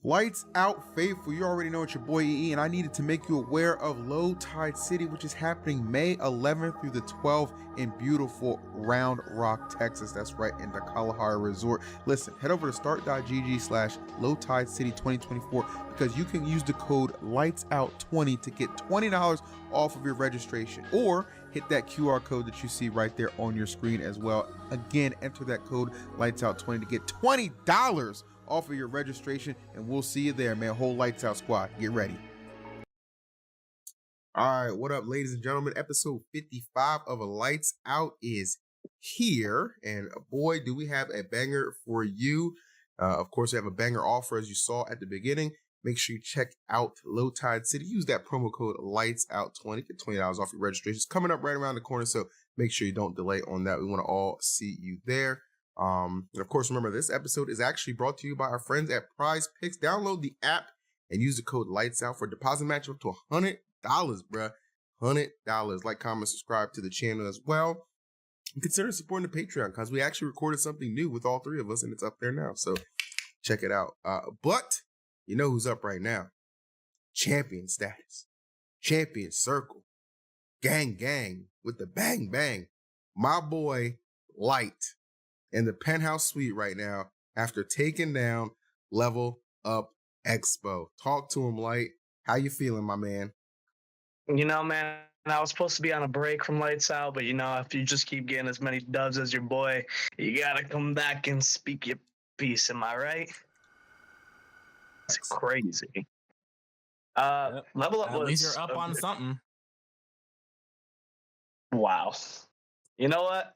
Lights out, faithful. You already know it's your boy EE, and I needed to make you aware of Low Tide City, which is happening May 11th through the 12th in beautiful Round Rock, Texas. That's right in the Kalahari Resort. Listen, head over to start.gg/Low Tide City 2024 because you can use the code LIGHTSOUT20 to get $20 off of your registration, or hit that QR code that you see right there on your screen as well. Again, enter that code LIGHTSOUT20 to get $20 off of your registration, and we'll see you there, man. Whole Lights Out squad, get ready. All right, what up, ladies and gentlemen? Episode 55 of Lights Out is here, and boy, do we have a banger for you. Of course, we have a banger offer, as you saw at the beginning. Make sure you check out Low Tide City. Use that promo code LIGHTSOUT20. Get $20 off your registration. It's coming up right around the corner, so make sure you don't delay on that. We want to all see you there. And of course, remember, this episode is actually brought to you by our friends at Prize Picks. Download the app and use the code LIGHTSOUT for a deposit match up to $100, bruh. $100. Like, comment, subscribe to the channel as well. And consider supporting the Patreon, because we actually recorded something new with all three of us, and it's up there now. So check it out. But you know who's up right now? Champion status. Champion circle. Gang with the bang bang. My boy Light in the penthouse suite right now after taking down Level Up Expo. Talk to him, Light. How you feeling, my man? You know, man, I was supposed to be on a break from Lights Out, but, you know, if you just keep getting as many dubs as your boy, you got to come back and speak your piece. Am I right? It's crazy. Yep. Level Up At was... least you're up on something. Wow. You know what?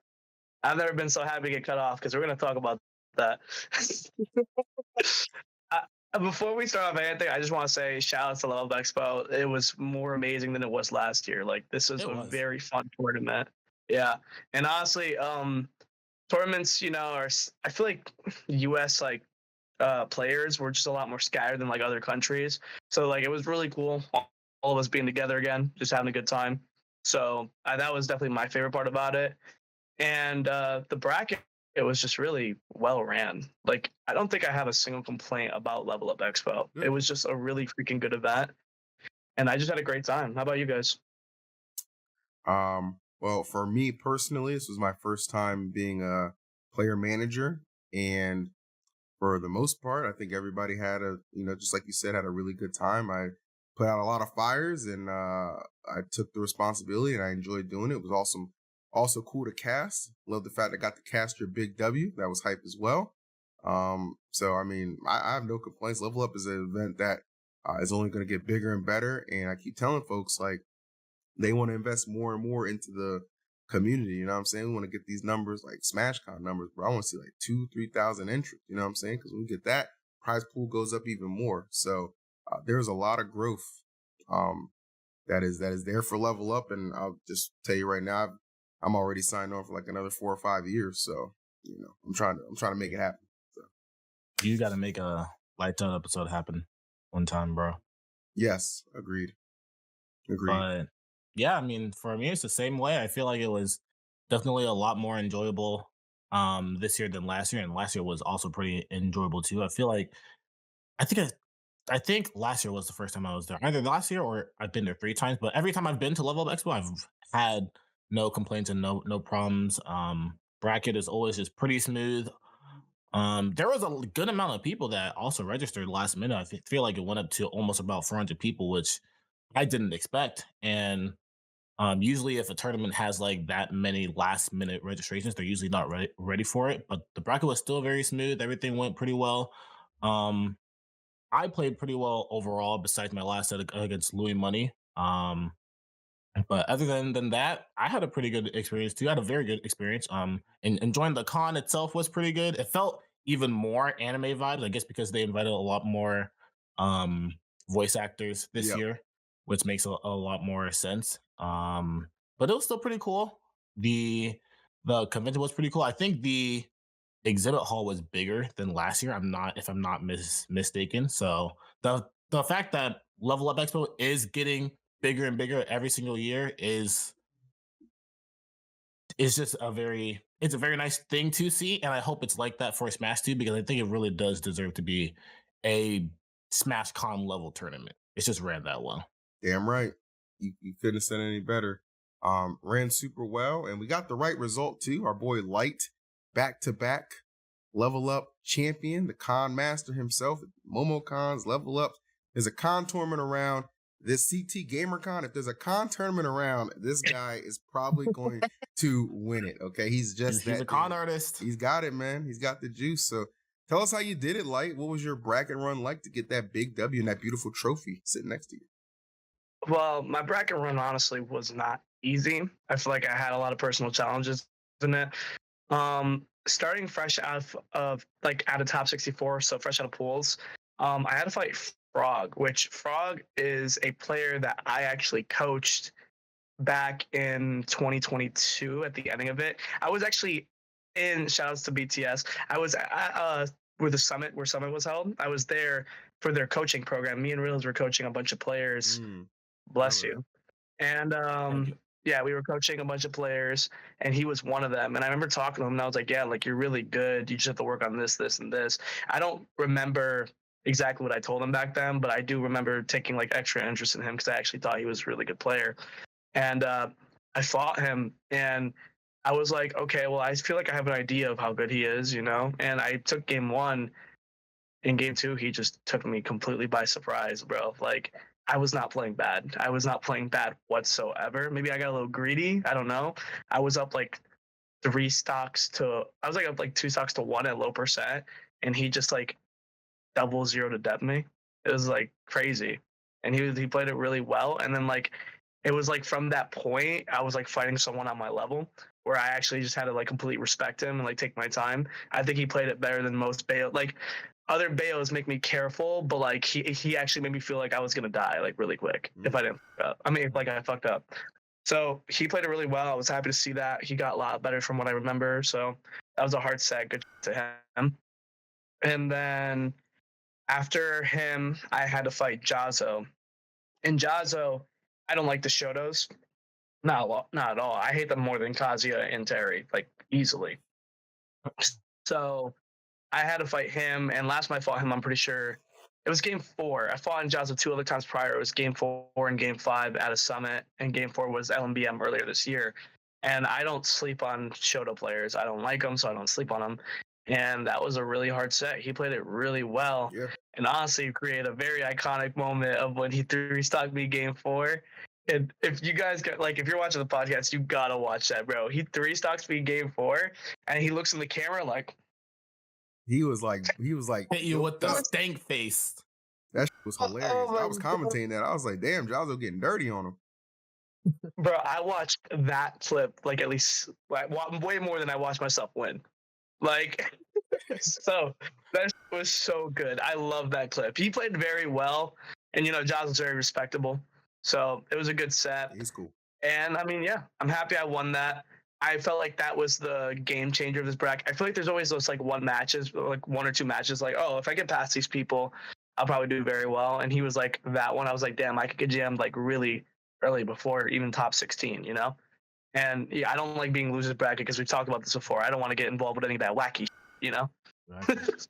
I've never been so happy to get cut off, because we're going to talk about that. Before we start off anything, I just want to say shout out to Level Up Expo. It was more amazing than it was last year. Like, this was very fun tournament. Yeah. And honestly, tournaments, you know, I feel like US players were just a lot more scattered than like other countries. So like, it was really cool, all of us being together again, just having a good time. So that was definitely my favorite part about it. And the bracket, it was just really well ran. Like, I don't think I have a single complaint about Level Up Expo. It was just a really freaking good event, and I just had a great time. How about you guys? Well, for me personally, this was my first time being a player manager, and for the most part, I think everybody had just like you said, had a really good time. I put out a lot of fires, and I took the responsibility, and I enjoyed doing it. It was awesome. Also cool to cast. Love the fact I got to cast your big W. That was hype as well. So, I mean, I have no complaints. Level Up is an event that is only going to get bigger and better. And I keep telling folks, like, they want to invest more and more into the community. You know what I'm saying? We want to get these numbers, like SmashCon numbers, but I want to see like 2,000-3,000 entries. You know what I'm saying? Because when we get that, prize pool goes up even more. So there's a lot of growth that is there for Level Up. And I'll just tell you right now, I'm already signed on for like another 4 or 5 years. So, you know, I'm trying to make it happen. So. You got to make a Lights Out episode happen one time, bro. Yes. Agreed. But yeah, I mean, for me, it's the same way. I feel like it was definitely a lot more enjoyable this year than last year. And last year was also pretty enjoyable too. I feel like, I think last year was the first time I was there. Either last year or I've been there 3 times. But every time I've been to Level Up Expo, I've had no complaints and no problems. Bracket is always just pretty smooth. There was a good amount of people that also registered last minute. I feel like it went up to almost about 400 people, which I didn't expect. And usually if a tournament has like that many last minute registrations, they're usually not ready for it. But the bracket was still very smooth. Everything went pretty well. I played pretty well overall, besides my last set against Louis Money. But other than that, I had a pretty good experience too. I had a very good experience. And enjoying the con itself was pretty good. It felt even more anime vibes, I guess, because they invited a lot more voice actors this year, which makes a lot more sense. But it was still pretty cool. The convention was pretty cool. I think the exhibit hall was bigger than last year. If I'm not mistaken. So the fact that Level Up Expo is getting bigger and bigger every single year is just a very nice thing to see, and I hope it's like that for Smash 2, because I think it really does deserve to be a Smash Con level tournament. It's just ran that well. Damn right. You couldn't have said any better. Ran super well, and we got the right result too. Our boy Light, back-to-back level up champion, the con master himself, Momo Cons level up. There's a con tournament around this CT Gamer Con. If there's a con tournament around, this guy is probably going to win it. Okay, he's a con artist. He's got it, man. He's got the juice. So tell us how you did it, Light. What was your bracket run like to get that big W and that beautiful trophy sitting next to you? Well, my bracket run honestly was not easy. I feel like I had a lot of personal challenges in it. Starting fresh out of top 64, so fresh out of pools, I had to fight Frog, which Frog is a player that I actually coached back in 2022 at the ending of it. I was actually in, shoutouts to BTS, I was at where Summit was held. I was there for their coaching program. Me and Reels were coaching a bunch of players. Bless you. And yeah, we were coaching a bunch of players, and he was one of them. And I remember talking to him, and I was like, yeah, like, you're really good. You just have to work on this, this, and this. I don't remember exactly what I told him back then, but I do remember taking like extra interest in him because I actually thought he was a really good player. And I fought him, and I was like, okay, well, I feel like I have an idea of how good he is, you know? And I took game 1. In game 2, he just took me completely by surprise, bro. Like, I was not playing bad. I was not playing bad whatsoever. Maybe I got a little greedy. I don't know. I was up like 2 stocks to 1 at low percent, and he just like 0-0 to death me. It was like crazy, and he played it really well. And then like it was like from that point, I was like fighting someone on my level where I actually just had to like completely respect him and like take my time. I think he played it better than most Bayo. Like, other Bayos make me careful, but like he actually made me feel like I was gonna die like really quick if I didn't fuck up. I mean, like I fucked up. So he played it really well. I was happy to see that. He got a lot better from what I remember. So that was a hard set. Good to him. And then after him, I had to fight Jazzo. And Jazzo, I don't like the Shotos. Not at all. I hate them more than Kazuya and Terry, like easily. So I had to fight him, and last time I fought him, I'm pretty sure it was game 4. I fought in Jazzo 2 other times prior. It was game 4 and game 5 at a summit, and game 4 was LMBM earlier this year. And I don't sleep on Shoto players. I don't like them, so I don't sleep on them. And that was a really hard set. He played it really well, and honestly created a very iconic moment of when he 3-stocked me game 4. And if you guys if you're watching the podcast, you gotta watch that, bro. He 3-stocks me game 4, and he looks in the camera like. He was like, hit you with the stank face. That was hilarious. I was commentating that. I was like, damn, Jazzo getting dirty on him. Bro, I watched that clip like at least way more than I watched myself win. Like, so that was so good. I love that clip. He played very well, and Jazzo's very respectable. So it was a good set. He's cool. And I mean, yeah, I'm happy I won that. I felt like that was the game changer of this bracket. I feel like there's always those like 1 or 2 matches, like, oh, if I get past these people, I'll probably do very well. And he was like that one. I was like, damn, I could get jammed like really early before even top 16, you know? And yeah, I don't like being losers bracket because we've talked about this before. I don't want to get involved with any of that wacky, you know? Facts.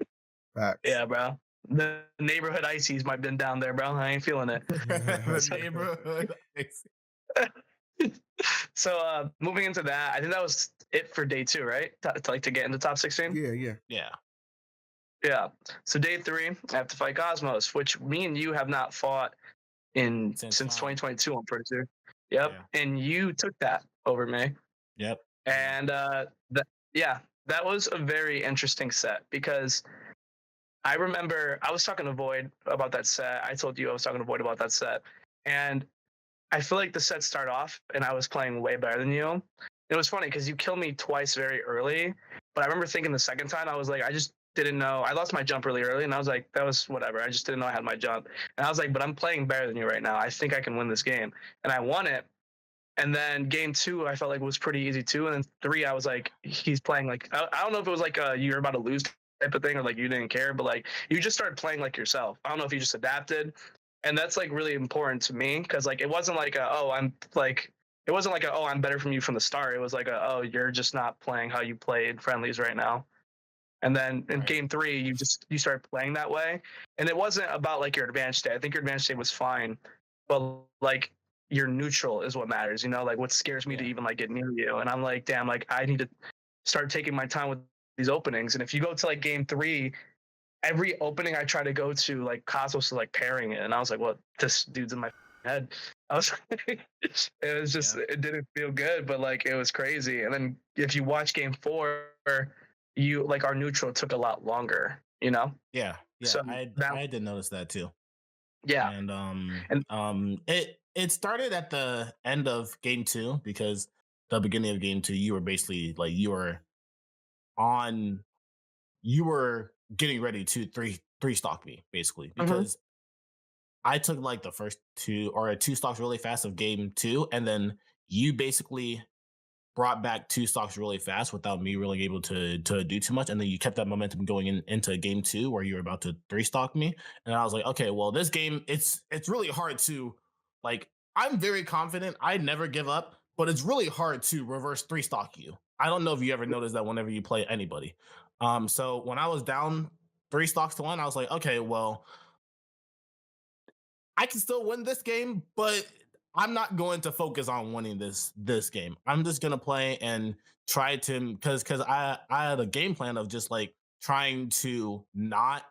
Yeah, bro. The neighborhood ices might have been down there, bro. I ain't feeling it. The neighborhood ices. So moving into that, I think that was it for day 2, right? To get into top 16. Yeah. So day 3, I have to fight Cosmos, which me and you have not fought since 2022. I'm pretty sure. Yep. Yeah. And you took that over me. Yep. And that was a very interesting set because I remember I was talking to Void about that set. I told you I was talking to Void about that set, and I feel like the set started off and I was playing way better than you. It was funny because you killed me twice very early, but I remember thinking the second time, I was like, I just didn't know. I lost my jump really early, and I was like, that was whatever. I just didn't know I had my jump. And I was like, but I'm playing better than you right now. I think I can win this game. And I won it. And then game 2, I felt like was pretty easy too. And then 3, I was like, he's playing like, I don't know if it was like you're about to lose type of thing or like you didn't care, but like you just started playing like yourself. I don't know if you just adapted. And that's like really important to me because like it wasn't like I'm better from you from the start. It was like you're just not playing how you played friendlies right now. And then in Right. game 3, you start playing that way, and it wasn't about like your advanced state. I think your advanced state was fine, but like your neutral is what matters. You know, like what scares me to Yeah. even like get near you. And I'm like, damn, like I need to start taking my time with these openings. And if you go to like game 3, every opening I try to go to, like Cosmos is like pairing it, and I was like, well, this dude's in my head. I was it was just Yeah. it didn't feel good, but like it was crazy. And then if you watch game 4, you like our neutral took a lot longer, you know? Yeah. So Yeah. I that I did notice that too. yeah. And And it started at the end of game 2 because the beginning of game 2 you were basically like on you were getting ready to three stock me basically mhm, because I took like the first two stocks really fast of game 2 and then you basically brought back two stocks really fast without me really able to do too much. And then you kept that momentum going into game 2 where you were about to three stock me. And I was like, okay, well, this game, it's really hard to like I'm very confident. I never give up, but it's really hard to reverse three stock you. I don't know if you ever noticed that whenever you play anybody. So when I was down three stocks to one, I was like, okay, well, I can still win this game, but I'm not going to focus on winning this game. I'm just gonna play and try to because I had a game plan of just like trying to not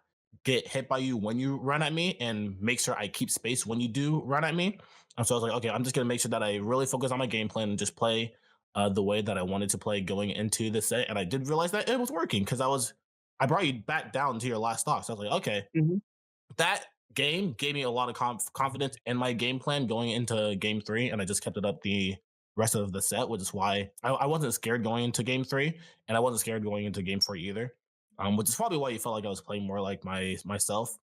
get hit by you when you run at me and make sure I keep space when you do run at me. And so I was like, okay, I'm just gonna make sure that I really focus on my game plan and just play the way that I wanted to play going into the set. And I did realize that it was working because I brought you back down to your last stock. So I was like, okay, mhm, that game gave me a lot of confidence in my game plan going into game 3, and I just kept it up the rest of the set, which is why I wasn't scared going into game 3, and I wasn't scared going into game 4 either. Which is probably why you felt like I was playing more like myself.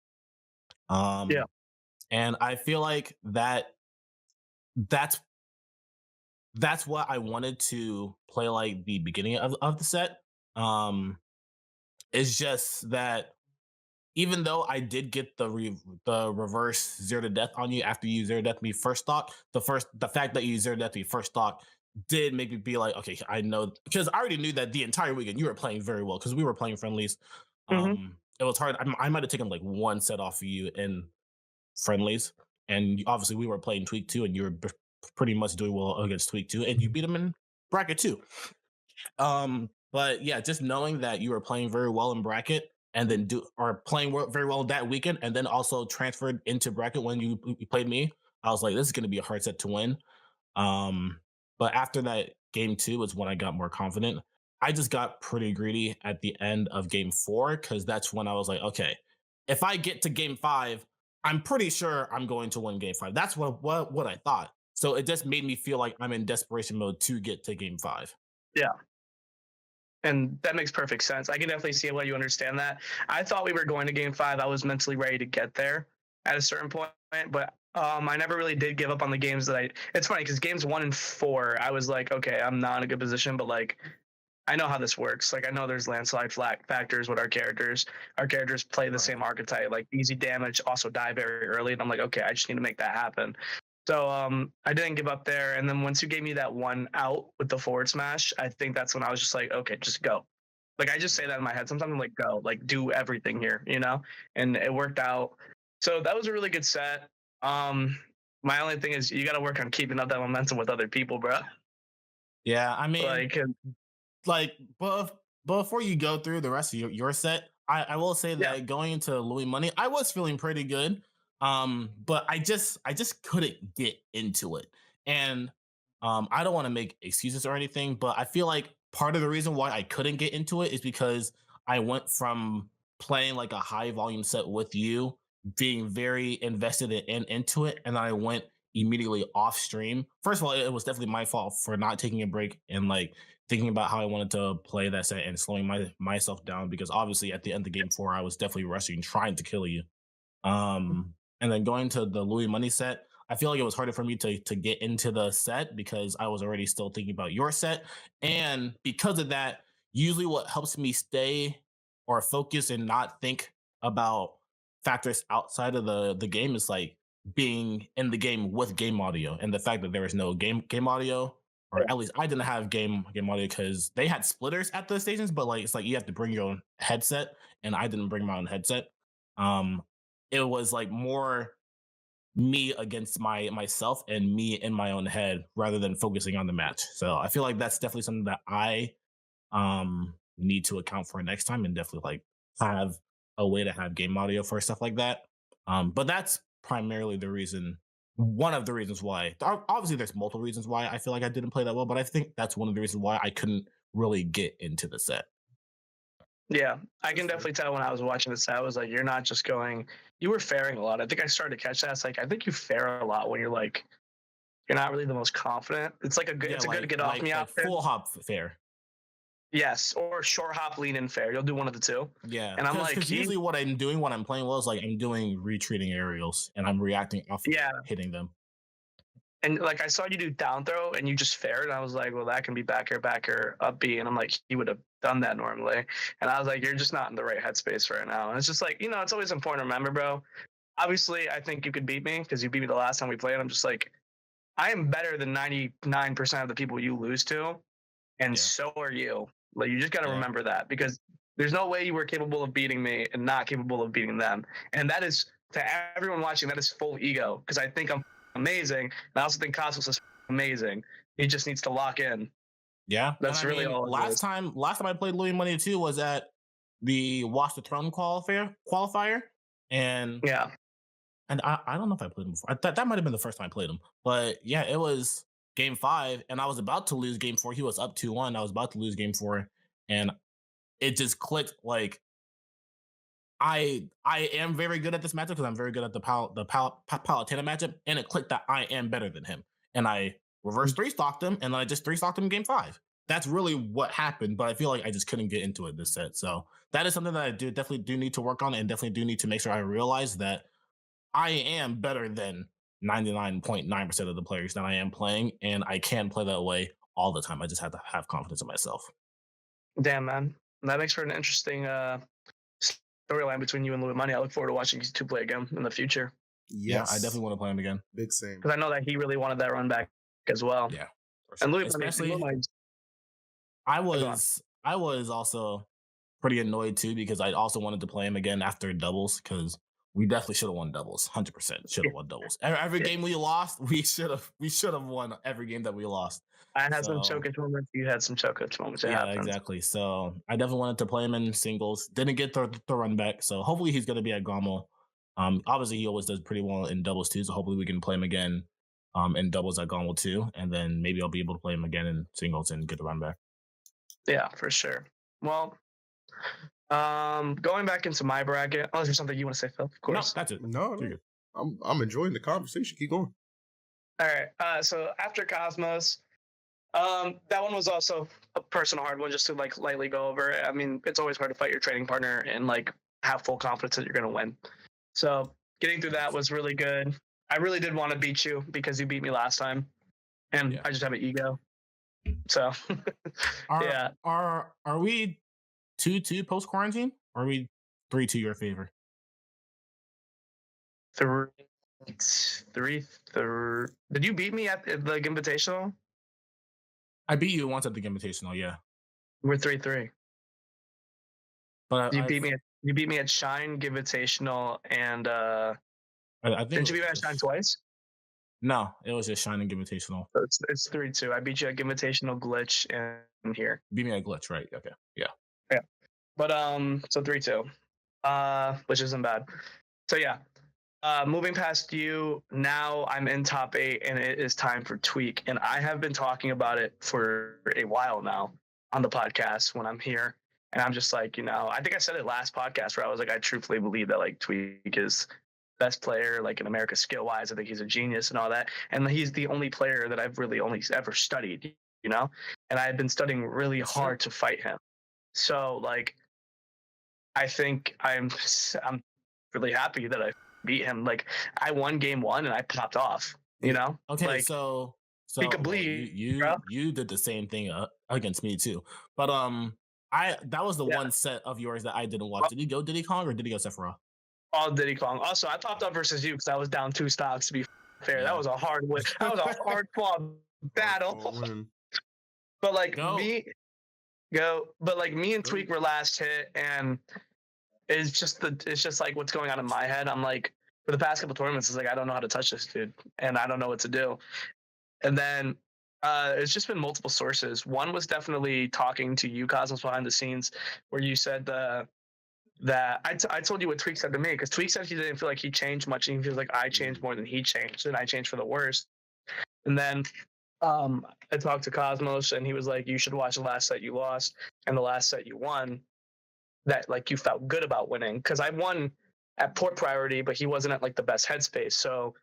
yeah. Um, and I feel like that's that's what I wanted to play like the beginning of the set. Um, it's just that even though I did get the reverse zero to death on you after you zero death me first stock, the fact that you zero death me first stock did make me be like, okay, I know because I already knew that the entire weekend you were playing very well because we were playing friendlies. Mhm. It was hard. I might have taken like one set off of you in friendlies, and obviously we were playing Tweak 2, and you were pretty much doing well against Tweak 2, and you beat him in bracket 2. But yeah, just knowing that you were playing very well in bracket and then playing very well that weekend, and then also transferred into bracket when you played me, I was like, this is going to be a hard set to win. Um, but after that game 2 is when I got more confident. I just got pretty greedy at the end of game 4 because that's when I was like, okay, if I get to game 5, I'm pretty sure I'm going to win game 5. That's what I thought. So it just made me feel like I'm in desperation mode to get to game 5. Yeah. And that makes perfect sense. I can definitely see why you understand that. I thought we were going to game 5. I was mentally ready to get there at a certain point, but I never really did give up on the games that I. It's funny because games 1 and 4, I was like, okay, I'm not in a good position, but like I know how this works. Like I know there's landslide factors with our characters. Our characters play the Right. same archetype, like easy damage, also die very early, and I'm like, okay, I just need to make that happen. So I didn't give up there. And then once you gave me that one out with the forward smash, I think that's when I was just like, okay, just go. Like I just say that in my head. Sometimes I'm like, go, like do everything here, you know? And it worked out. So that was a really good set. My only thing is you got to work on keeping up that momentum with other people, bro. Yeah, I mean, Like, like, but before you go through the rest of your set, I will say yeah, that going into Louis Money, I was feeling pretty good. But I just couldn't get into it. And I don't want to make excuses or anything, but I feel like part of the reason why I couldn't get into it is because I went from playing like a high volume set with you, being very invested into it, and I went immediately off stream. First of all, it was definitely my fault for not taking a break and like thinking about how I wanted to play that set and slowing myself down because obviously at the end of game 4, I was definitely rushing, trying to kill you. And then going to the Louis Money set, I feel like it was harder for me to get into the set because I was already still thinking about your set. And because of that, usually what helps me stay or focus and not think about factors outside of the game is like being in the game with game audio and the fact that there is no game audio or at least I didn't have game audio because they had splitters at the stations, but like it's like you have to bring your own headset, and I didn't bring my own headset. Um, it was like more me against myself and me in my own head rather than focusing on the match. So I feel like that's definitely something that I need to account for next time, and definitely like have a way to have game audio for stuff like that. But that's primarily the reason, one of the reasons why. Obviously there's multiple reasons why I feel like I didn't play that well, but I think that's one of the reasons why I couldn't really get into the set. Yeah, I can definitely tell when I was watching this. I was like, you're not just going. You were fairing a lot. I think I started to catch that. It's like I think you fare a lot when you're like you're not really the most confident. It's like a good. Yeah, It's a like, good get off me like option. full hop fair. Yes, or short hop lean in fair. You'll do one of the two. Yeah, And I'm like, because usually what I'm doing when I'm playing well is like I'm doing retreating aerials and I'm reacting off yeah. hitting them. And like I saw you do down throw and you just faired. And I was like, well, that can be back air, up B. And I'm like, he would have done that normally. And I was like, you're just not in the right headspace right now. And it's just like, it's always important to remember, bro. Obviously, I think you could beat me because you beat me the last time we played. I'm just like, I am better than 99% of the people you lose to. And so are you. Like, you just got to remember that because there's no way you were capable of beating me and not capable of beating them. And that is, to everyone watching, that is full ego because I think I'm amazing. And I also think Cosmos is amazing. He just needs to lock in. Yeah. That's really all. Last time I played Louis Money 2 was at the Watch the Throne qualifier. And and I don't know if I played him before. That might have been the first time I played him. But yeah, it was game 5, and I was about to lose game 4. He was up 2-1. I was about to lose game 4, and it just clicked. Like I am very good at this matchup because I'm very good at the Palutena matchup, and it clicked that I am better than him, and I reverse 3-stocked him, and then I just 3-stocked him in game 5. That's really what happened, but I feel like I just couldn't get into it this set. So that is something that I definitely do need to work on, and definitely do need to make sure I realize that I am better than 99.9% of the players that I am playing, and I can play that way all the time. I just have to have confidence in myself. Damn, man. That makes for an interesting storyline between you and Louis Money. I look forward to watching you two play again in the future. Yes. Yeah, I definitely want to play him again. Big same. Because I know that he really wanted that run back as well. Yeah. Sure. And Louis Money, I was also pretty annoyed too because I also wanted to play him again after doubles because we definitely should have won doubles. 100% should have won doubles. Every game we lost, we should have won every game that we lost. I had some chokeage moments. You had some chokeage moments. Yeah, exactly. So I definitely wanted to play him in singles. Didn't get the run back. So hopefully he's going to be at Gommel. Obviously he always does pretty well in doubles too. So hopefully we can play him again in doubles at Gommel too. And then maybe I'll be able to play him again in singles and get the run back. Yeah, for sure. Well, going back into my bracket. Oh, is there something you want to say, Phil? Of course. No, that's it. No. I'm enjoying the conversation. Keep going. All right. So after Cosmos, that one was also a personal hard one just to like lightly go over. I mean, it's always hard to fight your training partner and like have full confidence that you're going to win. So getting through that was really good. I really did want to beat you because you beat me last time, and I just have an ego. So Are we 2-2 post quarantine? Or are we 3-2 your favor? 3. Did you beat me at the Invitational? I beat you once at the Invitational, yeah. We're 3-3. But you beat me at Shine, Invitational, and I think didn't you beat me at Shine twice? No, it was just Shine and Invitational. So it's 3-2. I beat you at Invitational, Glitch, and here. Beat me at Glitch, right? Okay, yeah. But so 3-2, which isn't bad. So yeah. Moving past you, now I'm in top 8, and it is time for Tweak. And I have been talking about it for a while now on the podcast when I'm here. And I'm just like, I think I said it last podcast where I was like, I truthfully believe that like Tweak is best player like in America skill-wise. I think he's a genius and all that. And he's the only player that I've really only ever studied, and I've been studying really hard to fight him. So like, I think I'm really happy that I beat him. Like I won game 1 and I popped off, Okay, like, so he could bleed. You did the same thing against me too, but that was the one set of yours that I didn't watch. Did he go Diddy Kong or did he go Sephiroth? All Diddy Kong. Also, I popped up versus you because I was down 2 stocks. To be fair, that was a hard win. That was a hard fought battle. But like me and Tweak were last hit, and it's just like what's going on in my head. I'm like, for the past couple tournaments, it's like I don't know how to touch this dude, and I don't know what to do. And then it's just been multiple sources. One was definitely talking to you, Cosmos, behind the scenes, where you said that I told you what Tweak said to me, because Tweak said he didn't feel like he changed much. He feels like I changed more than he changed, and I changed for the worst. And then I talked to Cosmos, and he was like, you should watch the last set you lost and the last set you won, that like you felt good about winning, because I won at port priority, but he wasn't at like the best headspace. So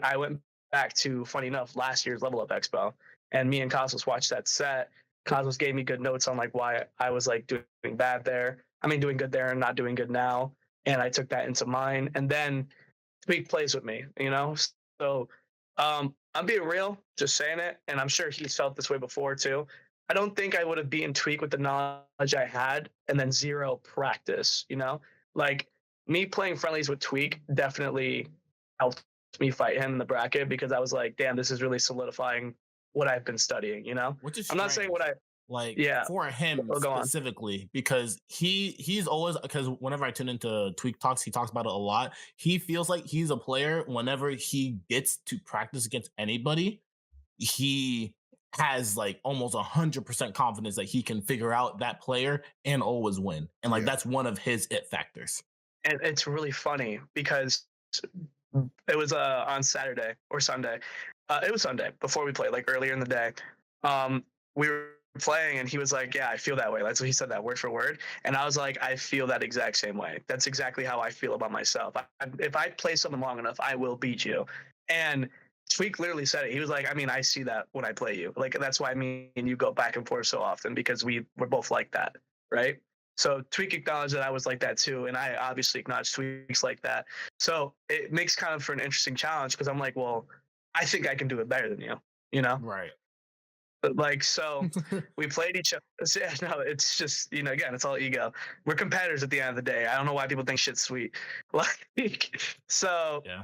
I went back to, funny enough, last year's Level Up Expo, and me and Cosmos watched that set. Cosmos gave me good notes on like why I was like doing bad there. I mean, doing good there and not doing good now, and I took that into mine. And then Tweak plays with me, you know. So I'm being real, just saying it, and I'm sure he's felt this way before too. I don't think I would have beaten Tweak with the knowledge I had and then zero practice, you know? Like me playing friendlies with Tweak definitely helped me fight him in the bracket, because I was like, damn, this is really solidifying what I've been studying, you know? Which is I'm not saying what I like yeah. for him specifically, because he's always, because whenever I tune into Tweak Talks, he talks about it a lot. He feels like he's a player whenever he gets to practice against anybody, he has like almost 100% confidence that he can figure out that player and always win. And like that's one of his it factors. And it's really funny because it was on Saturday or Sunday. It was Sunday before we played, like earlier in the day. We were playing, and he was like, yeah, I feel that way. That's what he said, that word for word. And I was like, I feel that exact same way. That's exactly how I feel about myself. If I play someone long enough, I will beat you. And Tweak literally said it. He was like, I mean, I see that when I play you. Like, that's why me and you go back and forth so often, because we're both like that, right? So Tweak acknowledged that I was like that too, and I obviously acknowledged Tweak's like that. So it makes kind of for an interesting challenge, because I'm like, well, I think I can do it better than you know? Right. But like, so we played each other. Yeah, no, it's just, you know, again, it's all ego. We're competitors at the end of the day. I don't know why people think shit's sweet. Like, so yeah.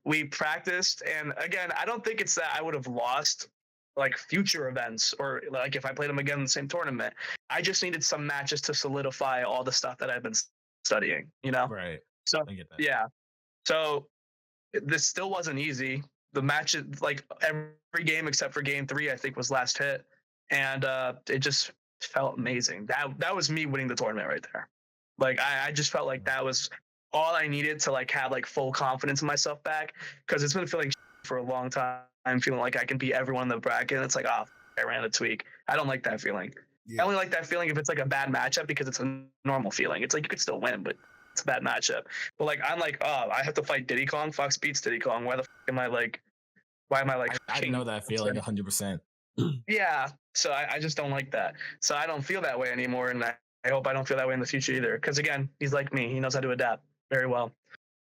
We practiced, and again, I don't think it's that I would have lost like future events, or like if I played them again in the same tournament. I just needed some matches to solidify all the stuff that I've been studying, you know? Right. So I get that. yeah. So this still wasn't easy. The matches, like every game except for game 3, I think was last hit, and it just felt amazing. That was me winning the tournament right there. Like I just felt like that was all I needed to like have like full confidence in myself back, because it's been feeling for a long time. I'm feeling like I can beat everyone in the bracket, and it's like, oh, I ran a Tweak. I don't like that feeling. I only like that feeling if it's like a bad matchup, because it's a normal feeling. It's like you could still win, but it's a bad matchup. But like I'm like, oh, I have to fight Diddy Kong. Fox beats Diddy Kong. Why the am I like? Why am I like? I know that feeling 100%. Yeah. So I just don't like that. So I don't feel that way anymore, and I hope I don't feel that way in the future either. Because again, he's like me. He knows how to adapt very well.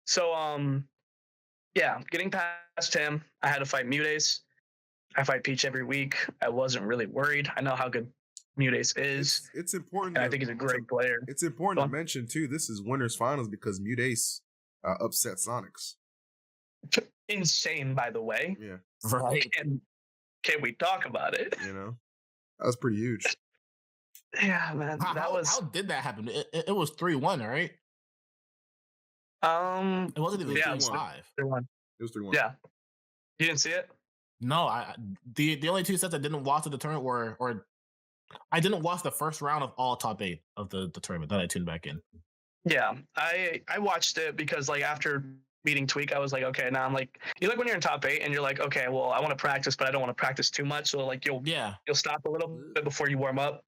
So yeah, getting past him, I had to fight Mutace. I fight Peach every week. I wasn't really worried. I know how good Mutace is. It's important. And I think he's a great player. It's important to mention too, this is winners finals because Mutace upset Sonics. Insane, by the way. Yeah. Right. Can we talk about it? You know, that was pretty huge. Yeah, man. How did that happen? It was 3-1, right? It wasn't even 3-5. 3-1. It was 3-1. Yeah. You didn't see it? No, the only 2 sets I didn't watch of the tournament were, or I didn't watch the first round of all top 8 of the tournament. Then I tuned back in. Yeah, I watched it because like after beating Tweak, I was like, okay, now I'm like, you like when you're in top 8 and you're like, okay, well, I want to practice, but I don't want to practice too much. So like you'll stop a little bit before you warm up.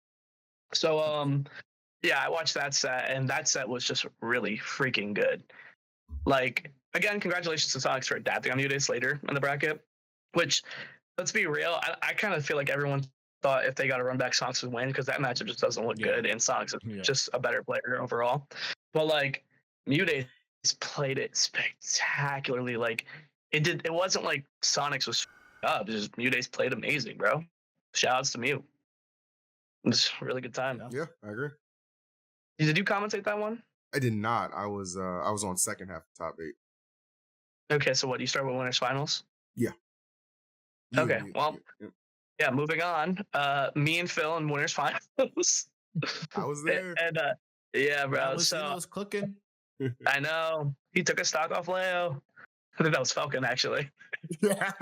So yeah, I watched that set, and that set was just really freaking good. Like again, congratulations to Sonics for adapting on Mutace later in the bracket. Which, let's be real, I kind of feel like everyone thought if they got a run back, Sonics would win, because that matchup just doesn't look good, and Sonics is just a better player overall. But like Mutace played it spectacularly. Like it wasn't like Sonics was up. Just Mutace played amazing, bro. Shout outs to Mew. It was a really good time. Yeah, I agree. Did you commentate that one? I did not. I was on second half of top 8. Okay, so what, you start with winners finals? Yeah. Okay, well, yeah, moving on. Me and Phil in winners finals. I was there. And yeah, bro. Lucina So was cooking. I know he took a stock off Leo. I think that was Falcon actually. Yeah.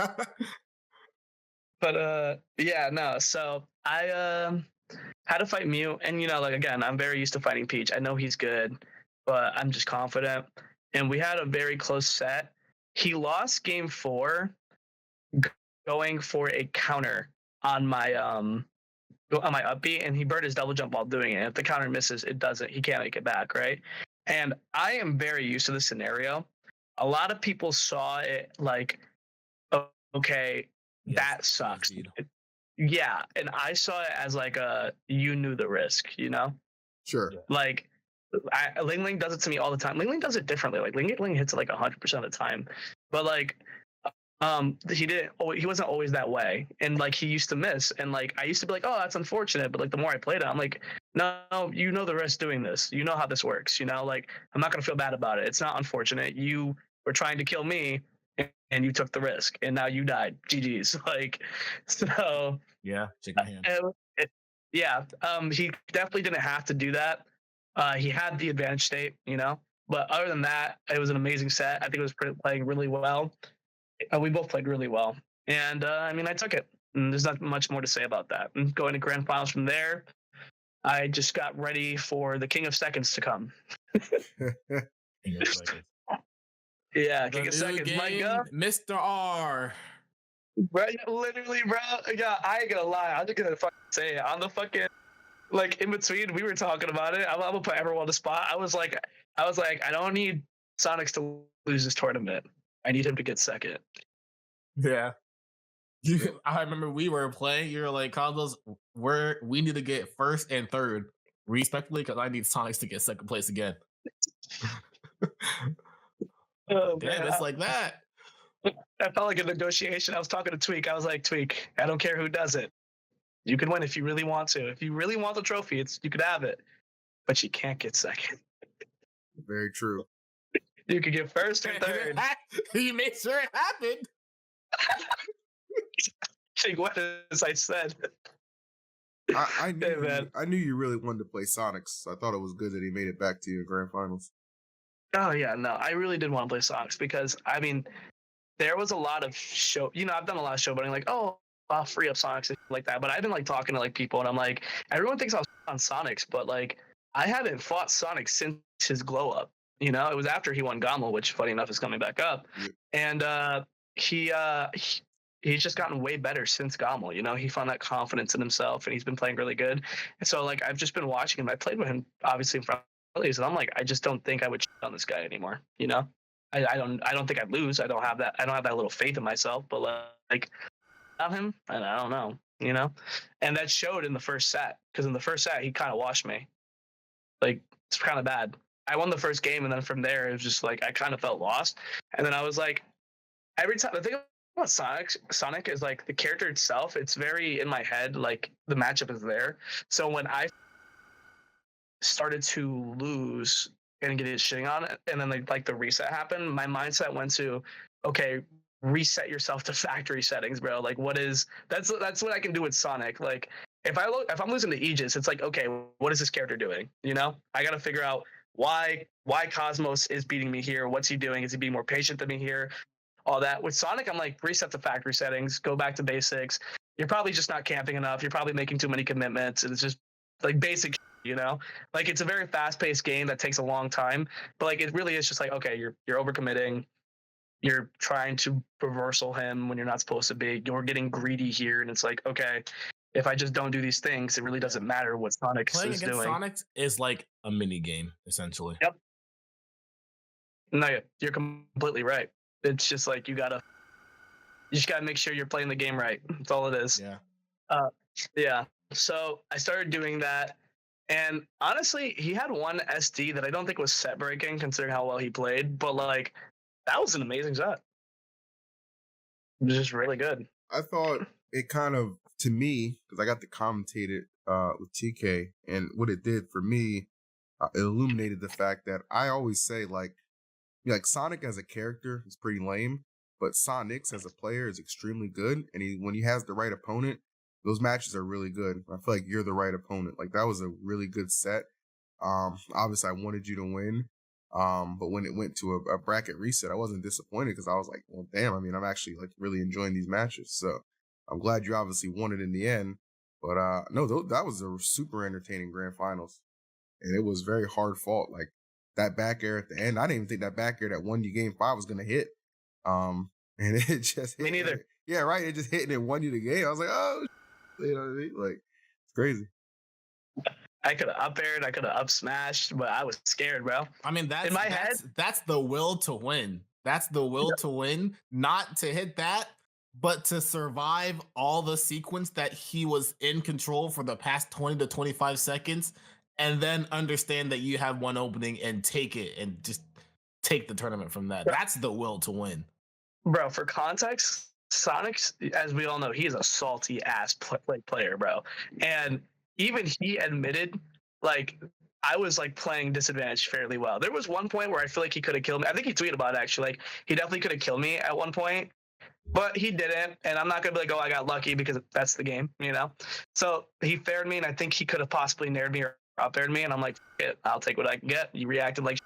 But yeah, no. So I had to fight Mew, and like again, I'm very used to fighting Peach. I know he's good, but I'm just confident. And we had a very close set. He lost game 4 going for a counter on my upbeat, and he burned his double jump while doing it. If the counter misses, it doesn't. He can't make it back, right? And I am very used to this scenario. A lot of people saw it like, oh, okay, Yes, that sucks. Yeah, and I saw it as like you knew the risk, Sure. like Ling Ling does it to me all the time. Ling Ling does it differently. Like Ling hits it like 100% of the time, but like he wasn't always that way, and like he used to miss, and like I used to be like, oh, that's unfortunate, but like the more I played it, I'm like, no, you know the risk doing this, you know how this works, like I'm not gonna feel bad about it. It's not unfortunate. You were trying to kill me, and you took the risk, and now you died. GG's. Like, so yeah, shake my hand. Yeah, he definitely didn't have to do that. He had the advantage state, But other than that, it was an amazing set. I think it was playing really well. We both played really well, and I mean, I took it. And there's not much more to say about that. And going to grand finals from there, I just got ready for the King of Seconds to come. King of Seconds. Yeah, King of Seconds, my God, Mr. R. Right, literally, bro. Yeah, I ain't gonna lie. I'm just gonna fucking say it. On the fucking like in between, we were talking about it. I'm gonna put everyone on the spot. I was like, I don't need Sonics to lose this tournament. I need him to get second. Yeah. I remember we were playing. You were like, Carlos, we need to get first and third, respectively, because I need Sonics to get second place again. Oh, damn, man. it's like that. I felt like a negotiation. I was talking to Tweak. I was like, Tweak, I don't care who does it. You can win if you really want to. If you really want the trophy, you could have it, but you can't get second. Very true. You could get first or third. You made sure it happened. What as I said. I knew you really wanted to play Sonics. I thought it was good that he made it back to you in grand finals. Oh yeah, no, I really did want to play Sonics because I mean, there was a lot of show. I've done a lot of showboating, like, oh, I'll free up Sonics and like that. But I've been like talking to like people, and I'm like, everyone thinks I was on Sonics, but like, I haven't fought Sonic since his glow up. It was after he won Gamo, which funny enough is coming back up, and he's just gotten way better since Gamo. He found that confidence in himself, and he's been playing really good. And so like, I've just been watching him. I played with him obviously in front of and I'm like, I just don't think I would shit on this guy anymore. I don't think I'd lose. I don't have that little faith in myself, but like on him, and I don't know, and that showed in the first set, because in the first set he kind of washed me. Like, it's kind of bad. I won the first game, and then from there it was just like I kind of felt lost. And then I was like, every time the thing about Sonic is like the character itself, it's very in my head, like the matchup is there. So when I started to lose and get his shitting on it, and then like the reset happened, my mindset went to, okay, reset yourself to factory settings, bro. Like, that's what I can do with Sonic. Like, if I'm losing to Aegis, it's like, okay, what is this character doing? I got to figure out why Cosmos is beating me here. What's he doing? Is he being more patient than me here? All that. With Sonic, I'm like, reset the factory settings, go back to basics. You're probably just not camping enough. You're probably making too many commitments. And it's just like basic, like it's a very fast paced game that takes a long time, but like, it really is just like, okay, you're overcommitting. You're trying to reversal him when you're not supposed to be. You're getting greedy here. And it's like, okay, if I just don't do these things, it really doesn't matter what Sonic is doing. Playing against Sonic is like a mini game, essentially. Yep. No, you're completely right. It's just like, you just gotta make sure you're playing the game right. That's all it is. Yeah. Yeah. So I started doing that, and honestly, he had one SD that I don't think was set breaking considering how well he played, but like, that was an amazing set. It was just really good. I thought it kind of, to me, because I got to commentate it with TK, and what it did for me, it illuminated the fact that I always say, like Sonic as a character is pretty lame, but Sonics as a player is extremely good, and when he has the right opponent, those matches are really good. I feel like you're the right opponent. Like, that was a really good set. Obviously I wanted you to win. But when it went to a bracket reset, I wasn't disappointed because I was like, well, damn, I mean, I'm actually like really enjoying these matches. So I'm glad you obviously won it in the end. But no, that was a super entertaining grand finals. And it was very hard fought. Like, that back air at the end, I didn't even think that back air that won you game 5 was going to hit. And it just hit. Me neither. Yeah, right. It just hit and it won you the game. I was like, oh, you know what I mean? Like, it's crazy. I could have up aired, I could have up smashed, but I was scared, bro. I mean, in my head, that's the will to win. That's the will to win, not to hit that, but to survive all the sequence that he was in control for the past 20 to 25 seconds, and then understand that you have one opening and take it and just take the tournament from that. That's the will to win. Bro, for context, Sonic, as we all know, he's a salty ass player, bro. And even he admitted, like, I was like playing disadvantage fairly well. There was one point where I feel like he could have killed me. I think he tweeted about it actually. Like, he definitely could have killed me at one point, but he didn't. And I'm not gonna be like, oh, I got lucky, because that's the game, you know. So he faired me, and I think he could have possibly nared me or up aired me. And I'm like, I'll take what I can get. You reacted like,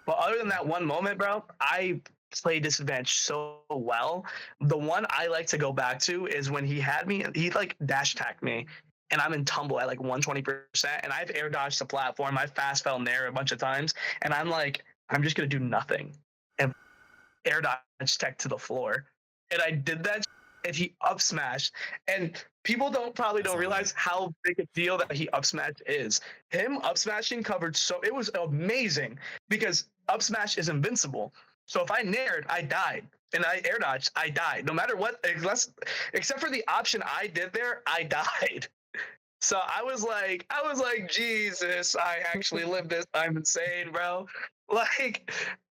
but other than that one moment, bro, I play disadvantage so well. The one I like to go back to is when he had me, he like dash attacked me, and I'm in tumble at like 120%, and I've air dodged the platform. I fast fell nair a bunch of times, and I'm like, I'm just gonna do nothing and air dodge tech to the floor, and I did that, and he up smashed. And people probably don't realize how big a deal that he up smash is. Him up smashing covered, so it was amazing because up smash is invincible. So if I nared, I died. And I air dodged, I died. No matter what, except for the option I did there, I died. So I was like, Jesus, I actually lived this. I'm insane, bro. Like,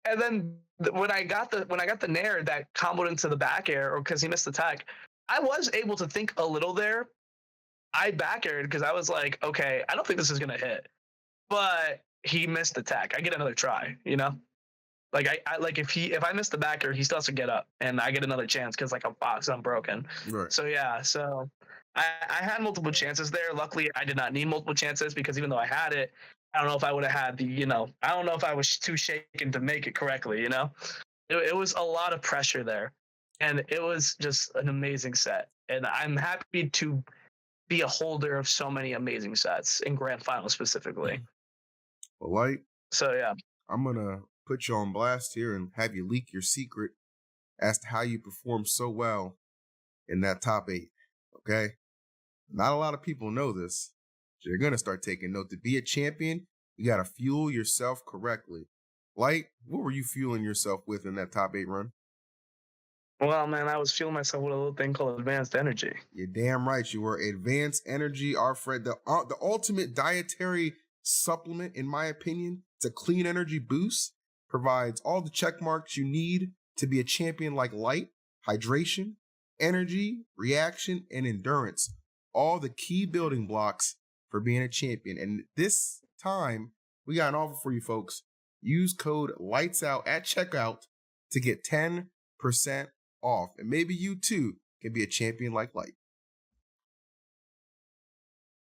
and then when I got the nair that comboed into the back air, or because he missed the tech, I was able to think a little there. I back aired because I was like, okay, I don't think this is gonna hit. But he missed the tech. I get another try, you know? Like I like if I miss the backer, he still has to get up, and I get another chance because like I'm broken. Right. So yeah, so I had multiple chances there. Luckily, I did not need multiple chances, because even though I had it, I don't know if I would have had the, you know, I don't know if I was too shaken to make it correctly. You know, it was a lot of pressure there, and it was just an amazing set. And I'm happy to be a holder of so many amazing sets in grand finals specifically. Well, like, so yeah, I'm gonna put you on blast here and have you leak your secret as to how you performed so well in that top 8. Okay? Not a lot of people know this. So you're gonna start taking note. To be a champion, you gotta fuel yourself correctly. Light, what were you fueling yourself with in that top 8 run? Well, man, I was fueling myself with a little thing called advanced energy. You're damn right you were. Advanced energy, our friend, the ultimate dietary supplement, in my opinion. It's a clean energy boost. Provides all the check marks you need to be a champion, like light, hydration, energy, reaction, and endurance. All the key building blocks for being a champion. And this time, we got an offer for you folks. Use code LIGHTSOUT at checkout to get 10% off. And maybe you too can be a champion like Light.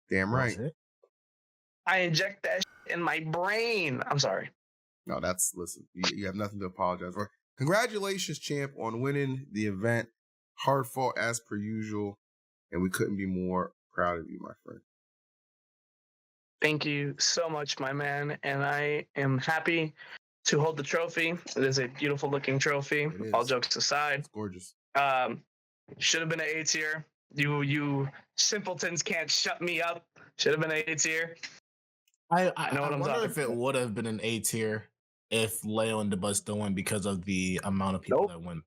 Damn right. I inject that in my brain. I'm sorry. No, listen, you have nothing to apologize for. Congratulations, champ, on winning the event. Hard fought as per usual, and we couldn't be more proud of you, my friend. Thank you so much, my man, and I am happy to hold the trophy. It is a beautiful looking trophy. All jokes aside, it's gorgeous. Should have been an A tier. You simpletons can't shut me up. Should have been an A tier. I wonder if it would have been an A tier if Leo and Debus still win because of the amount of people that went.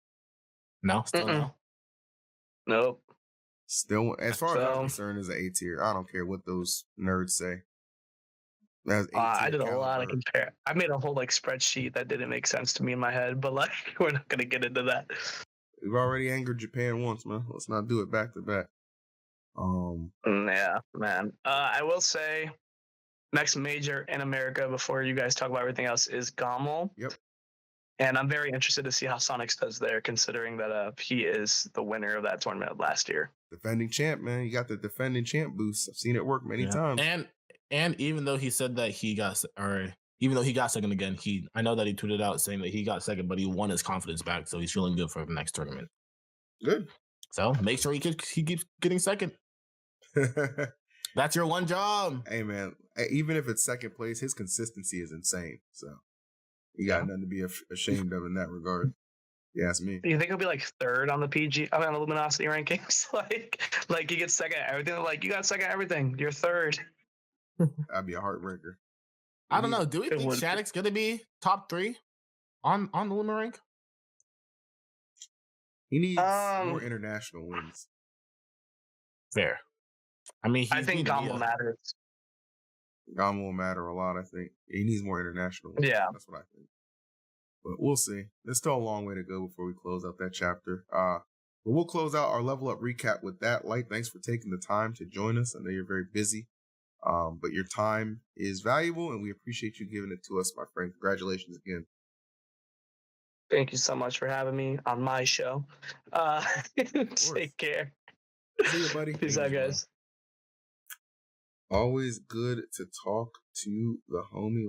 No, still no. Nope. Still, as far as I'm concerned, is an A tier. I don't care what those nerds say. I did a lot of compare. I made a whole like spreadsheet that didn't make sense to me in my head, but like we're not gonna get into that. We've already angered Japan once, man. Let's not do it back to back. Yeah, man. I will say, next major in America before you guys talk about everything else is GOML. Yep. And I'm very interested to see how Sonics does there, considering that he is the winner of that tournament last year. Defending champ, man. You got the defending champ boost. I've seen it work many times. And even though he said that even though he got second again, I know that he tweeted out saying that he got second, but he won his confidence back, so he's feeling good for the next tournament. Good. So make sure he keeps getting second. That's your one job. Hey, man. Even if it's second place, his consistency is insane. So you got nothing to be ashamed of in that regard. You ask me. Do you think he'll be like third on the on the Luminosity rankings? like he gets second at everything. Like, you got second at everything. You're third. That'd be a heartbreaker. I don't know. Do we think Shattuck's gonna be top 3 on the Luma rank? He needs more international wins. Fair. I mean, I think Gom matters. Gom will matter a lot, I think. He needs more international wins. Yeah. That's what I think. But we'll see. There's still a long way to go before we close out that chapter. But we'll close out our level up recap with that. Light, thanks for taking the time to join us. I know you're very busy. But your time is valuable, and we appreciate you giving it to us, my friend. Congratulations again. Thank you so much for having me on my show. Take care. See you, buddy. Peace out, guys. Always good to talk to the homie.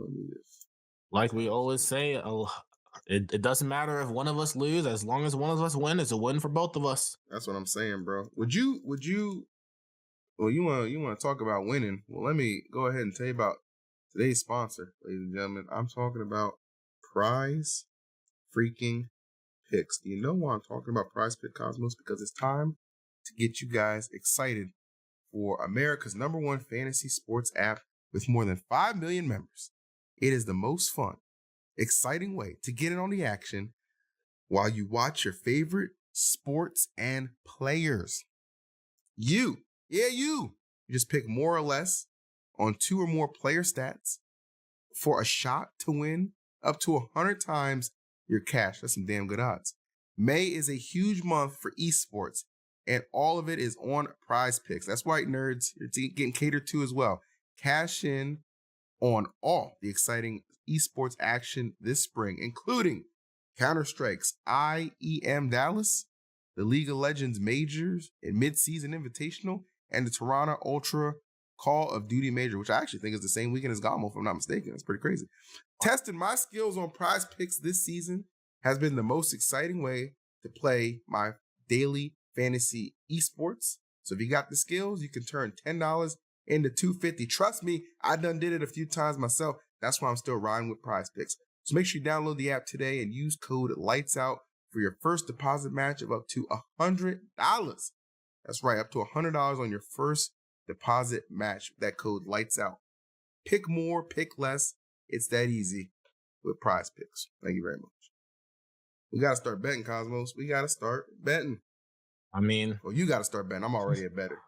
Like we always say, it doesn't matter if one of us lose, as long as one of us win, it's a win for both of us. That's what I'm saying, bro. Would you? Well, you want to talk about winning? Well, let me go ahead and tell you about today's sponsor, ladies and gentlemen. I'm talking about Prize freaking Picks. Do you know why I'm talking about Prize Pick, Cosmos? Because it's time to get you guys excited for America's #1 fantasy sports app with more than 5 million members. It is the most fun, exciting way to get in on the action while you watch your favorite sports and players. You just pick more or less on 2 or more player stats for a shot to win up to 100 times your cash. That's some damn good odds. May is a huge month for esports, and all of it is on Prize Picks. That's right, nerds. You're getting catered to as well. Cash in on all the exciting esports action this spring, including Counter-Strike's IEM Dallas, the League of Legends Majors and Mid-Season Invitational, and the Toronto Ultra Call of Duty Major, which I actually think is the same weekend as Gamo, if I'm not mistaken. That's pretty crazy. Testing my skills on Prize Picks this season has been the most exciting way to play my daily fantasy esports. So if you got the skills, you can turn $10 into $250. Trust me, I done did it a few times myself. That's why I'm still riding with Prize Picks. So make sure you download the app today and use code LIGHTSOUT for your first deposit match of up to $100. That's right, up to $100 on your first deposit match with that code LIGHTSOUT. Pick more, pick less. It's that easy with Prize Picks. Thank you very much. We got to start betting, Cosmos. We got to start betting. I mean... Well, you got to start betting. I'm already a better.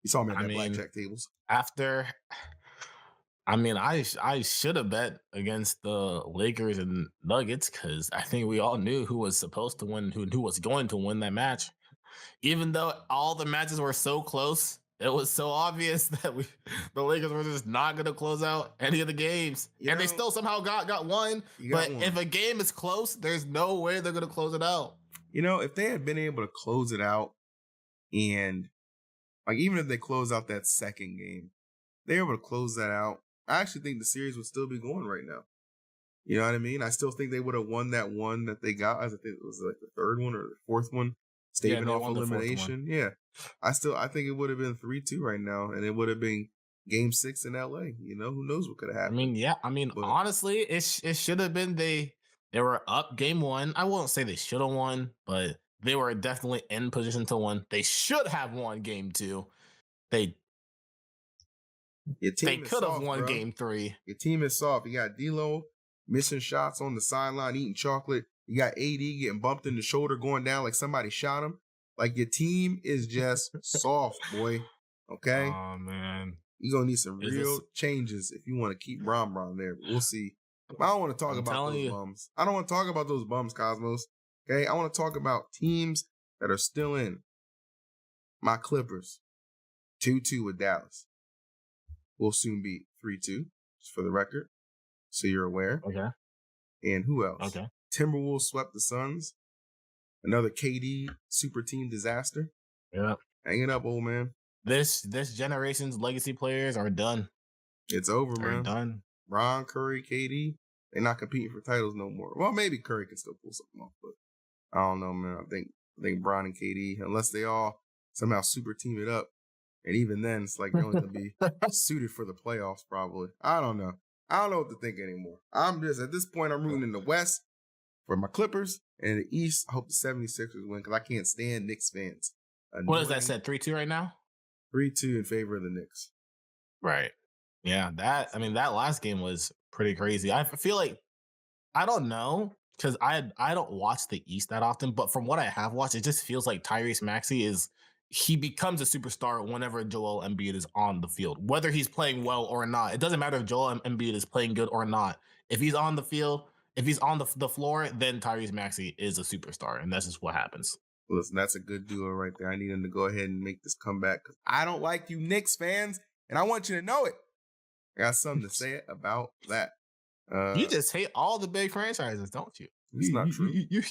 You saw me at that blackjack tables. I should have bet against the Lakers and Nuggets because I think we all knew who was supposed to win, who was going to win that match. Even though all the matches were so close, it was so obvious that the Lakers were just not going to close out any of the games. They still somehow got one. But if a game is close, there's no way they're going to close it out. You know, if they had been able to close it out, and like even if they close out that second game, they were able to close that out, I actually think the series would still be going right now. You know what I mean? I still think they would have won that one that they got. I think it was like the third one or the fourth one, staving off elimination. Yeah. I think it would have been 3-2 right now, and it would have been Game 6 in LA. You know, who knows what could have happened. But honestly, it should have been they were up Game 1. I won't say they should have won, but they were definitely in position to win. They should have won Game 2. They could have won Game 3. Your team is soft. You got D'Lo missing shots on the sideline, eating chocolate. You got AD getting bumped in the shoulder, going down like somebody shot him. Like, your team is just soft, boy. Okay? Oh, man. You're going to need some real changes if you want to keep Bron there. We'll see. I don't want to talk about those bums. I don't want to talk about those bums, Cosmos. Okay? I want to talk about teams that are still in. My Clippers, 2-2 with Dallas. Will soon be 3-2, just for the record, so you're aware. Okay. And who else? Okay. Timberwolves swept the Suns. Another KD super team disaster. Yeah. Hang it up, old man. This generation's legacy players are done. It's over, They're man. done. Ron, Curry, KD, they're not competing for titles no more. Well, maybe Curry can still pull something off, but I don't know, man. I think Bron and KD, unless they all somehow super team it up, and even then, it's like they're only going to be suited for the playoffs, probably. I don't know. I don't know what to think anymore. I'm just, at this point, I'm rooting in the West for my Clippers, and in the East, I hope the 76ers win because I can't stand Knicks fans. What is that set? 3-2 right now? 3-2 in favor of the Knicks. Right. Yeah, that last game was pretty crazy. I feel like, I don't know, because I don't watch the East that often, but from what I have watched, it just feels like Tyrese Maxey he becomes a superstar whenever Joel Embiid is on the field, whether he's playing well or not. It doesn't matter if Joel Embiid is playing good or not. If he's on the field, if he's on the floor, then Tyrese Maxey is a superstar, and that's just what happens. Listen, that's a good duo right there. I need him to go ahead and make this comeback because I don't like you Knicks fans, and I want you to know it. I got something to say about that. You just hate all the big franchises, don't you? It's not true. You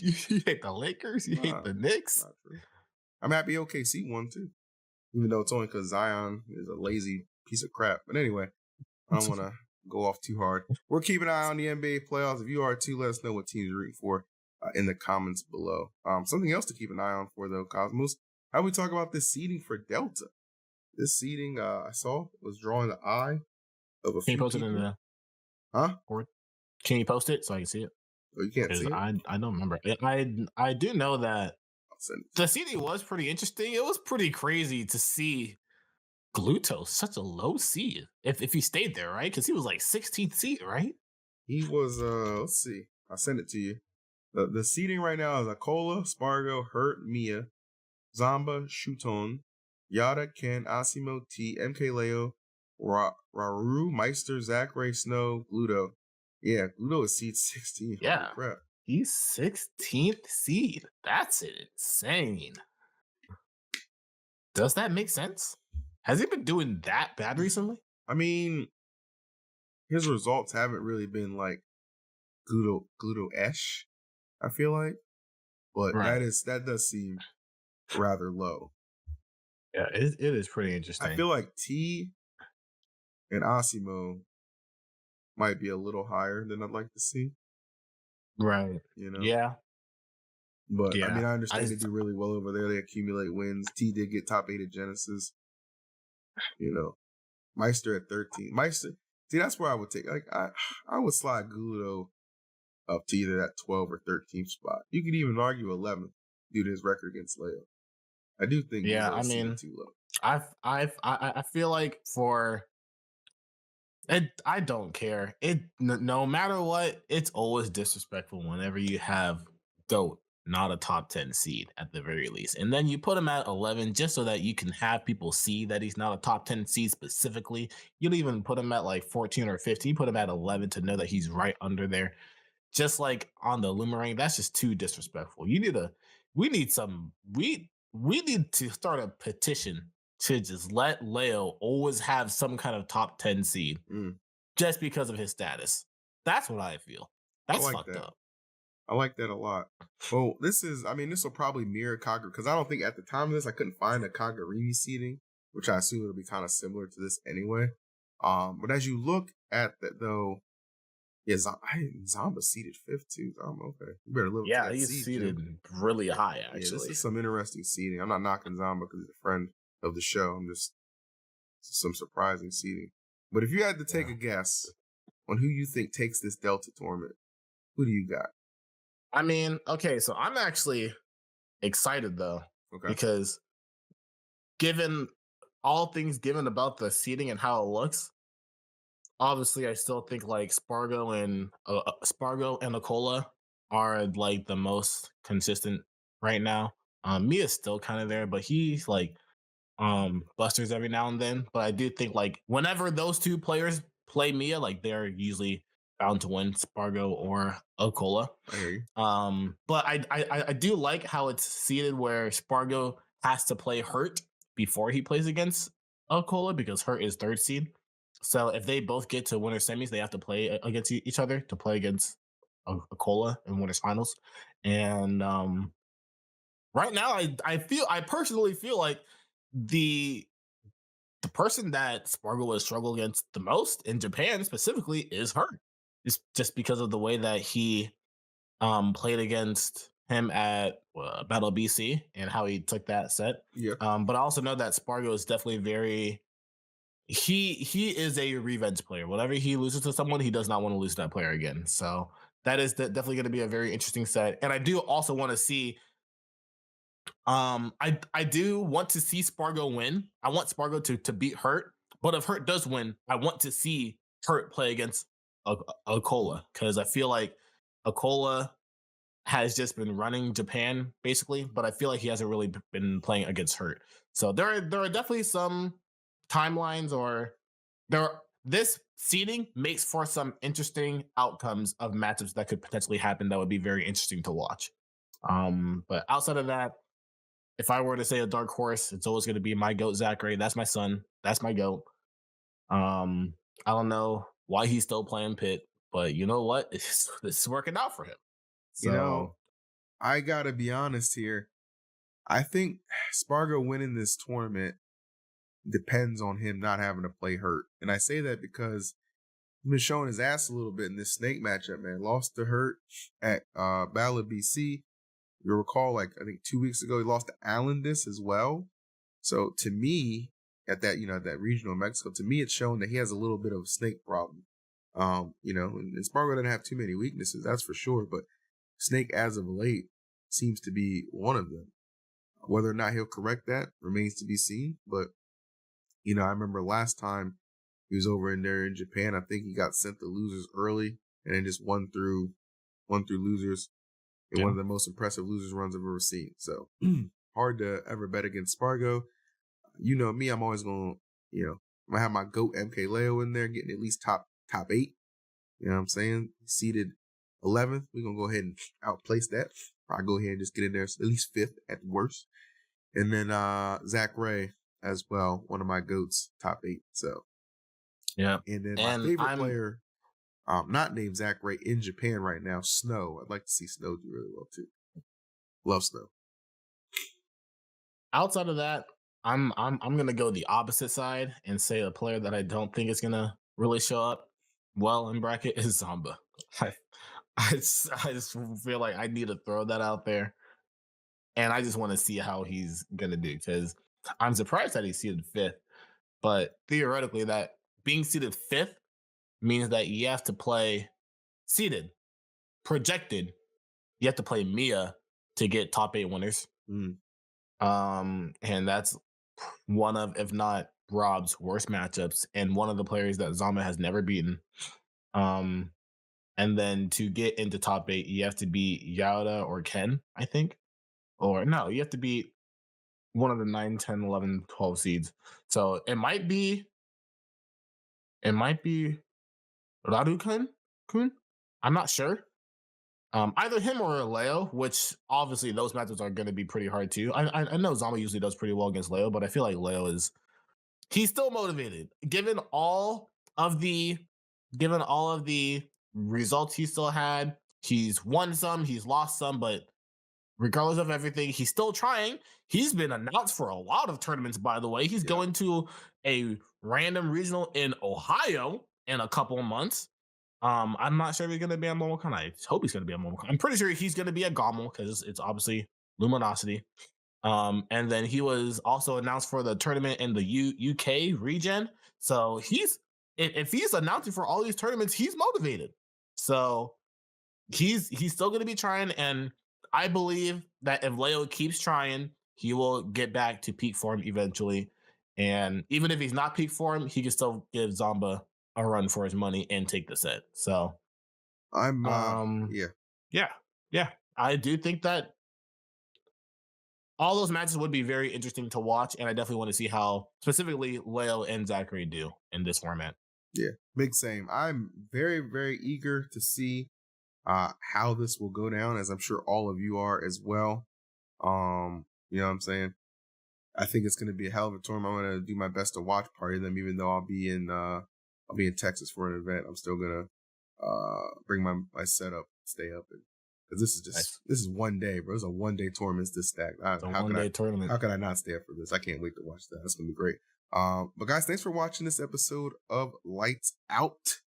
hate the Lakers. You hate the Knicks. Not true. I'm happy OKC won too, even though it's only because Zion is a lazy piece of crap. But anyway, I don't want to go off too hard. We're keeping an eye on the NBA playoffs. If you are too, let us know what teams you're rooting for in the comments below. Something else to keep an eye on for though, Cosmos. How we talk about this seeding for Delta? This seeding I saw was drawing the eye of a few people. Can you post it in the? Huh? Or can you post it so I can see it? Oh, you can't see it? I don't remember. I do know that the CD was pretty interesting. It was pretty crazy to see Gluto such a low seed if he stayed there, right? Because he was like 16th seed, right? He was let's see. I'll send it to you. The seeding right now is Akola, Spargo, Hurt, Mia, Zamba, Shuton, Yada, Ken, Asimo, T, MK Leo, Raru, Meister, Zach Ray, Snow, Gluto. Yeah, Gluto is seed 16. Yeah. Holy crap. He's 16th seed. That's insane. Does that make sense? Has he been doing that bad recently? I mean, his results haven't really been like Gluto-esh, I feel like. But right. that does seem rather low. Yeah, it is pretty interesting. I feel like T and Asimo might be a little higher than I'd like to see. Right. You know? Yeah. But yeah. I mean, I understand they do really well over there. They accumulate wins. T did get top 8 at Genesis. You know, Meister at 13. Meister, see, that's where I would take. Like, I would slide Gluto up to either that 12 or 13th spot. You could even argue 11th due to his record against Leo. I do think. Yeah, I mean, too low. I feel like for it, I don't care. No matter what, it's always disrespectful whenever you have GOAT not a top 10 seed at the very least. And then you put him at 11 just so that you can have people see that he's not a top 10 seed specifically. You don't even put him at like 14 or 15. You put him at 11 to know that he's right under there. Just like on the Loomerang, that's just too disrespectful. We need to start a petition to just let Leo always have some kind of top 10 seed just because of his status. That's what I feel. That's fucked up. I like that a lot. Well, this will probably mirror Kaga, because I don't think at the time of this, I couldn't find a Kagurimi seeding, which I assume it'll be kind of similar to this anyway. But as you look at that, though, yeah, Zamba seeded 5th too. Zamba, okay. You better live with that he's seed, seeded really high, actually. Yeah, this is some interesting seeding. I'm not knocking Zamba because he's a friend of the show. I'm just some surprising seeding. But if you had to take a guess on who you think takes this Delta tournament, who do you got? I mean, okay, so I'm actually excited though, because given all things given about the seating and how it looks, obviously I still think like Spargo and Akola are like the most consistent right now. Mia's still kind of there, but he's like busters every now and then. But I do think like whenever those two players play Mia, like they're usually bound to win, Spargo or Akola. But I do like how it's seated where Spargo has to play Hurt before he plays against Akola, because Hurt is 3rd seed. So if they both get to winner semis, they have to play against each other to play against Akola in winners finals. And right now, I personally feel like the person that Spargo has struggled against the most in Japan specifically is Hurt. It's just because of the way that he played against him at Battle BC and how he took that set. Yeah. But I also know that Spargo is definitely very he is a revenge player. Whenever he loses to someone, he does not want to lose that player again. So that is definitely going to be a very interesting set. And I do also want to see I do want to see Spargo win. I want Spargo to beat Hurt, but if Hurt does win, I want to see Hurt play against Akola because I feel like Akola has just been running Japan basically, but I feel like he hasn't really been playing against Hurt. So there are definitely some timelines or this seeding makes for some interesting outcomes of matchups that could potentially happen that would be very interesting to watch. But outside of that, if I were to say a dark horse, it's always going to be my goat, Zachary. That's my son. That's my goat. I don't know why he's still playing Pit, but you know what? It's working out for him. So, I gotta be honest here. I think Spargo winning this tournament depends on him not having to play Hurt. And I say that because he's been showing his ass a little bit in this Snake matchup, man. Lost to Hurt at Battle BC. You'll recall, like, I think 2 weeks ago, he lost to Alendis as well. So to me, at that, that regional Mexico, to me, it's shown that he has a little bit of a Snake problem. And Spargo doesn't have too many weaknesses, that's for sure. But Snake, as of late, seems to be one of them. Whether or not he'll correct that remains to be seen. But, I remember last time he was over in there in Japan, I think he got sent to losers early and then just won through losers in one of the most impressive losers runs I've ever seen. So hard to ever bet against Spargo. You know me, I'm always going to, I'm going to have my GOAT MK Leo in there getting at least top 8. You know what I'm saying? Seated 11th. We're going to go ahead and outplace that. Probably go ahead and just get in there at least 5th at the worst. And then Zach Ray as well, one of my GOATs, top 8. So, yeah. And then my favorite player, not named Zach Ray in Japan right now, Snow. I'd like to see Snow do really well too. Love Snow. Outside of that, I'm gonna go the opposite side and say a player that I don't think is gonna really show up well in bracket is Zamba. I just feel like I need to throw that out there, and I just want to see how he's gonna do because I'm surprised that he's seated 5th, but theoretically that being seated 5th means that you have to play seeded, projected. You have to play Mia to get top 8 winners. And that's one of, if not Rob's worst matchups, and one of the players that Zama has never beaten. And then to get into top 8, you have to beat Yauda or Ken, I think. Or no, you have to beat one of the 9, 10, 11, 12 seeds. So it might be Rarukan Kun. I'm not sure. Either him or Leo, which obviously those matches are going to be pretty hard too. I know Zama usually does pretty well against Leo, but I feel like Leo he's still motivated given all of the results he still had. He's won some, he's lost some, but regardless of everything, he's still trying. He's been announced for a lot of tournaments, by the way. He's going to a random regional in Ohio in a couple of months. I'm not sure if he's going to be on Momocon. I hope he's going to be on Momocon. I'm pretty sure he's going to be at Gommel because it's obviously Luminosity. And then he was also announced for the tournament in the UK region. So if he's announcing for all these tournaments, he's motivated. So he's still going to be trying, and I believe that if Leo keeps trying, he will get back to peak form eventually. And even if he's not peak form, he can still give Zamba a run for his money and take the set. So yeah. I do think that all those matches would be very interesting to watch, and I definitely want to see how specifically Leo and Zachary do in this format. Yeah, big same. I'm very, very eager to see how this will go down, as I'm sure all of you are as well. You know what I'm saying? I think it's going to be a hell of a tournament. I'm going to do my best to watch party them, even though I'll be in Texas for an event. I'm still going to bring my setup stay up. Because this is one day, bro. It's a 1 day tournament. This stacked. It's a 1 day tournament. How could I not stay up for this? I can't wait to watch that. That's gonna be great. But guys, thanks for watching this episode of Lights Out,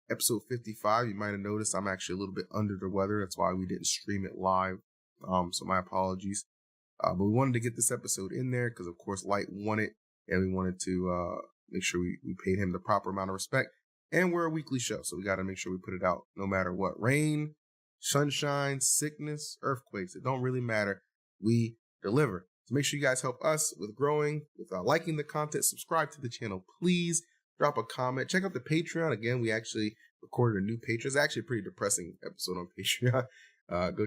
episode 55. You might have noticed I'm actually a little bit under the weather. That's why we didn't stream it live. So my apologies. But we wanted to get this episode in there because, of course, Light won it, and we wanted to make sure we paid him the proper amount of respect. And we're a weekly show, so we got to make sure we put it out no matter what. Rain, sunshine, sickness, earthquakes, it don't really matter. We deliver. So make sure you guys help us with growing, with liking the content, subscribe to the channel, please. Drop a comment. Check out the Patreon. Again, we actually recorded a new Patreon. It's actually a pretty depressing episode on Patreon.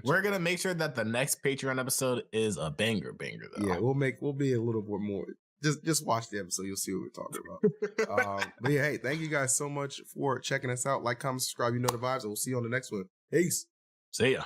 We're gonna make sure that the next Patreon episode is a banger though. Yeah, we'll be a little bit more. Just watch the episode. You'll see what we're talking about. But yeah, hey, thank you guys so much for checking us out. Like, comment, subscribe. You know the vibes. And we'll see you on the next one. Peace. See ya.